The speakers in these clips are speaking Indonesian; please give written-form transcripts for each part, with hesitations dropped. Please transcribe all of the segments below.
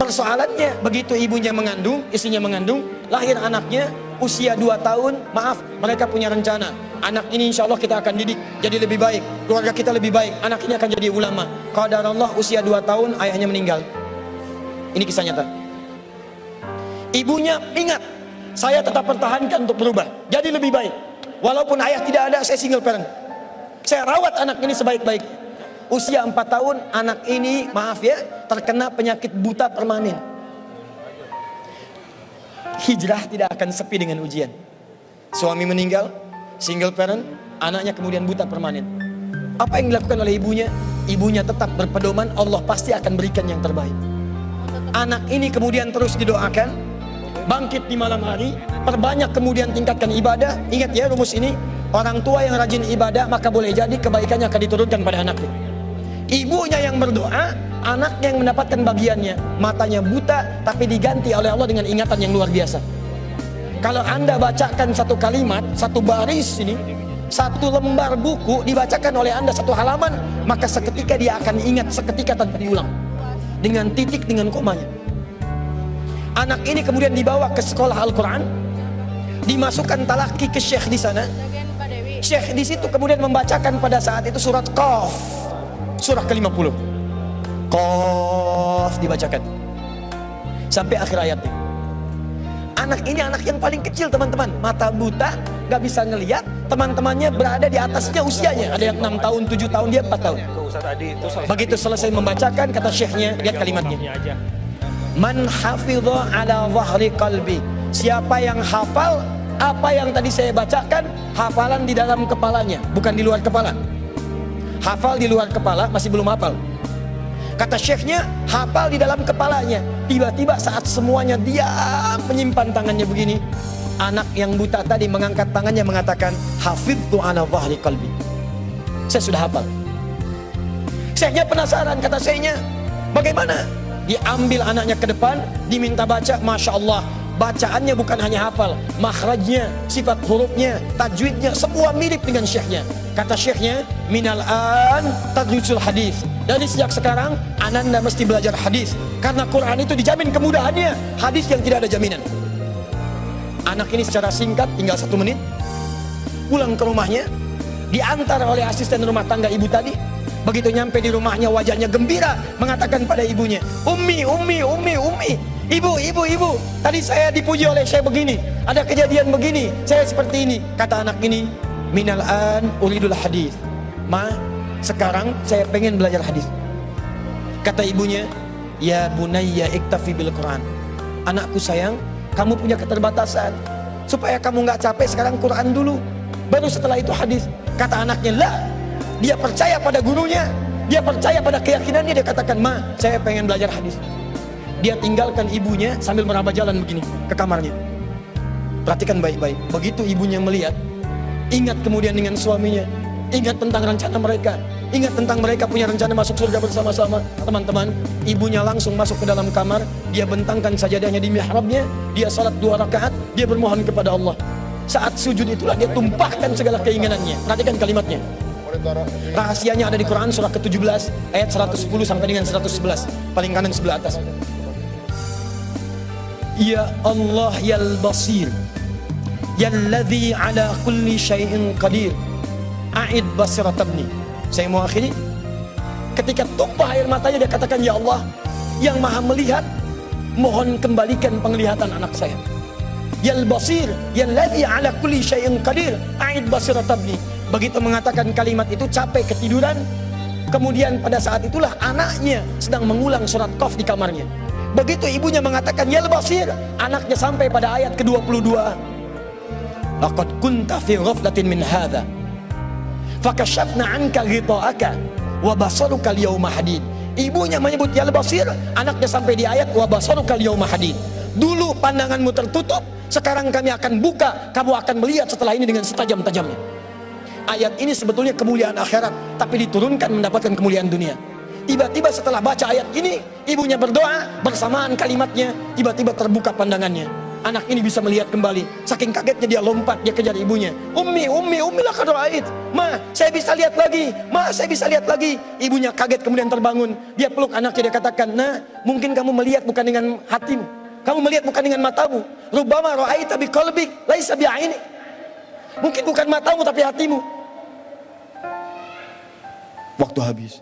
Persoalannya begitu ibunya mengandung, istrinya mengandung, lahir anaknya usia 2 tahun, maaf, mereka punya rencana. Anak ini insya Allah kita akan didik jadi lebih baik, keluarga kita lebih baik, anak ini akan jadi ulama. Qadarullah usia 2 tahun ayahnya meninggal. Ini kisah nyata. Ibunya ingat, saya tetap pertahankan untuk berubah, jadi lebih baik. Walaupun ayah tidak ada, saya single parent. Saya rawat anak ini sebaik-baik. Usia 4 tahun, anak ini, maaf ya, terkena penyakit buta permanen. Hijrah tidak akan sepi dengan ujian. Suami meninggal, single parent, anaknya kemudian buta permanen. Apa yang dilakukan oleh ibunya? Ibunya tetap berpedoman, Allah pasti akan berikan yang terbaik. Anak ini kemudian terus didoakan, bangkit di malam hari, perbanyak kemudian tingkatkan ibadah. Ingat ya rumus ini, orang tua yang rajin ibadah maka boleh jadi kebaikannya akan diturunkan pada anaknya. Ibunya yang berdoa, anak yang mendapatkan bagiannya. Matanya buta tapi diganti oleh Allah dengan ingatan yang luar biasa. Kalau Anda bacakan satu kalimat, satu baris ini, satu lembar buku dibacakan oleh Anda satu halaman, maka seketika dia akan ingat seketika tanpa diulang, dengan titik, dengan komanya. Anak ini kemudian dibawa ke sekolah Al-Quran, dimasukkan talaki ke syekh di sana. Syekh di situ kemudian membacakan pada saat itu surat Qaf, surah ke-50. Qaf dibacakan sampai akhir ayatnya. Anak ini anak yang paling kecil teman-teman, mata buta, gak bisa ngelihat. Teman-temannya berada di atasnya usianya, ada yang 6 tahun, 7 tahun, dia 4 tahun. Begitu selesai membacakan, kata syekhnya, lihat kalimatnya, man hafidha ala zahri qalbi, siapa yang hafal apa yang tadi saya bacakan, hafalan di dalam kepalanya, bukan di luar kepala. Hafal di luar kepala masih belum hafal. Kata syekhnya, hafal di dalam kepalanya. Tiba-tiba saat semuanya diam menyimpan tangannya begini, anak yang buta tadi mengangkat tangannya mengatakan, hafidtu ala zahri qalbi, saya sudah hafal. Syekhnya penasaran, kata syekhnya, bagaimana? Diambil anaknya ke depan, diminta baca, Masya Allah, bacaannya bukan hanya hafal, makhrajnya, sifat hurufnya, tajwidnya, semua mirip dengan syekhnya. Kata syekhnya, minal an tadrusul hadis, dari sejak sekarang ananda mesti belajar hadis, karena Quran itu dijamin kemudahannya, hadis yang tidak ada jaminan. Anak ini secara singkat, tinggal 1 menit, pulang ke rumahnya, diantar oleh asisten rumah tangga ibu tadi. Begitu nyampe di rumahnya, wajahnya gembira, mengatakan pada ibunya, Ummi, ibu, tadi saya dipuji oleh saya begini, ada kejadian begini, saya seperti ini. Kata anak ini, minal an uridul hadis, ma, sekarang saya pengen belajar hadis. Kata ibunya, ya bunayya iktafi bil Quran, anakku sayang, kamu punya keterbatasan, supaya kamu nggak capek sekarang Quran dulu, baru setelah itu hadis. Kata anaknya, lah, dia percaya pada gurunya, dia percaya pada keyakinannya, dia katakan, ma, saya pengen belajar hadis. Dia tinggalkan ibunya sambil meraba jalan begini ke kamarnya. Perhatikan baik-baik. Begitu ibunya melihat, ingat kemudian dengan suaminya, ingat tentang rencana mereka, ingat tentang mereka punya rencana masuk surga bersama-sama. Teman-teman, ibunya langsung masuk ke dalam kamar, dia bentangkan sajadahnya di mihrabnya, dia salat 2 rakaat, dia bermohon kepada Allah. Saat sujud itulah dia tumpahkan segala keinginannya. Perhatikan kalimatnya. Rahasianya ada di Quran surah ke-17 ayat 110 sampai dengan 111, paling kanan sebelah atas. Ya Allah yal basir, yalladzi ala kulli syai'in qadir, a'id basirat ibni. Saya mau akhiri. Ketika tumpah air matanya dia katakan, ya Allah yang maha melihat, mohon kembalikan penglihatan anak saya. Yal basir, yalladzi ala kulli syai'in qadir, a'id basirat ibni. Begitu mengatakan kalimat itu, capek ketiduran. Kemudian pada saat itulah anaknya sedang mengulang surat Qaf di kamarnya. Begitu ibunya mengatakan ya basir, anaknya sampai pada ayat ke-22. Laqad kunta fi ghaflatin min hadza fakashafna 'anka ghita'aka wa basaruka al-yawma hadid. Ibunya menyebut ya basir, anaknya sampai di ayat wa basaruka al-yawma hadid. Dulu pandanganmu tertutup, sekarang kami akan buka, kamu akan melihat setelah ini dengan setajam-tajamnya. Ayat ini sebetulnya kemuliaan akhirat, tapi diturunkan mendapatkan kemuliaan dunia. Tiba-tiba setelah baca ayat ini, ibunya berdoa, bersamaan kalimatnya, tiba-tiba terbuka pandangannya. anak ini bisa melihat kembali. Saking kagetnya dia lompat, dia kejar ibunya. Ummi laqad ra'ait. Ma, saya bisa lihat lagi. Ma, saya bisa lihat lagi. Ibunya kaget kemudian terbangun. Dia peluk anaknya, dia katakan, "Nah, mungkin kamu melihat bukan dengan hatimu. Kamu melihat bukan dengan matamu. Rubbama ra'aita biqalbik laisa bi'ainik." Mungkin bukan matamu tapi hatimu. Waktu habis.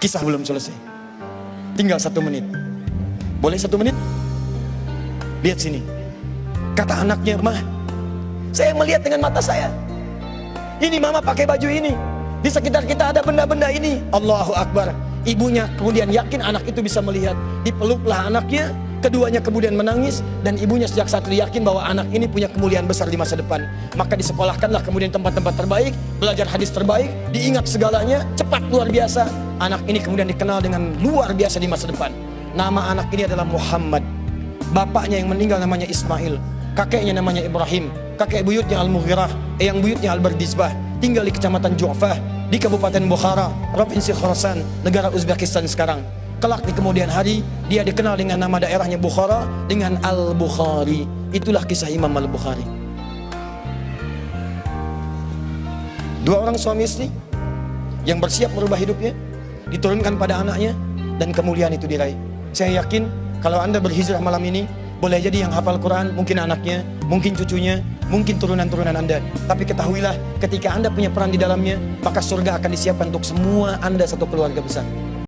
Kisah belum selesai. Tinggal 1 menit. Boleh 1 menit? Lihat sini. Kata anaknya, "Mah, saya melihat dengan mata saya. Ini mama pakai baju ini. Di sekitar kita ada benda-benda ini." Allahu Akbar. Ibunya kemudian yakin anak itu bisa melihat. Dipeluklah anaknya. Keduanya kemudian menangis. Dan ibunya sejak saat itu yakin bahwa anak ini punya kemuliaan besar di masa depan. Maka disekolahkanlah kemudian tempat-tempat terbaik. Belajar hadis terbaik. Diingat segalanya. Cepat luar biasa. Anak ini kemudian dikenal dengan luar biasa di masa depan. Nama anak ini adalah Muhammad. Bapaknya yang meninggal namanya Ismail. Kakeknya namanya Ibrahim. Kakek buyutnya Al-Mughirah. Eyang buyutnya Al-Bardizbah. Tinggal di kecamatan Ju'fah, di Kabupaten Bukhara, Provinsi Khorasan, negara Uzbekistan sekarang. Kelak di kemudian hari, dia dikenal dengan nama daerahnya Bukhara, dengan Al-Bukhari. Itulah kisah Imam Al-Bukhari. 2 orang suami istri yang bersiap merubah hidupnya, diturunkan pada anaknya, dan kemuliaan itu diraih. Saya yakin kalau Anda berhijrah malam ini, boleh jadi yang hafal Quran mungkin anaknya, mungkin cucunya, mungkin turunan-turunan Anda. Tapi ketahuilah, ketika Anda punya peran di dalamnya, maka surga akan disiapkan untuk semua Anda satu keluarga besar.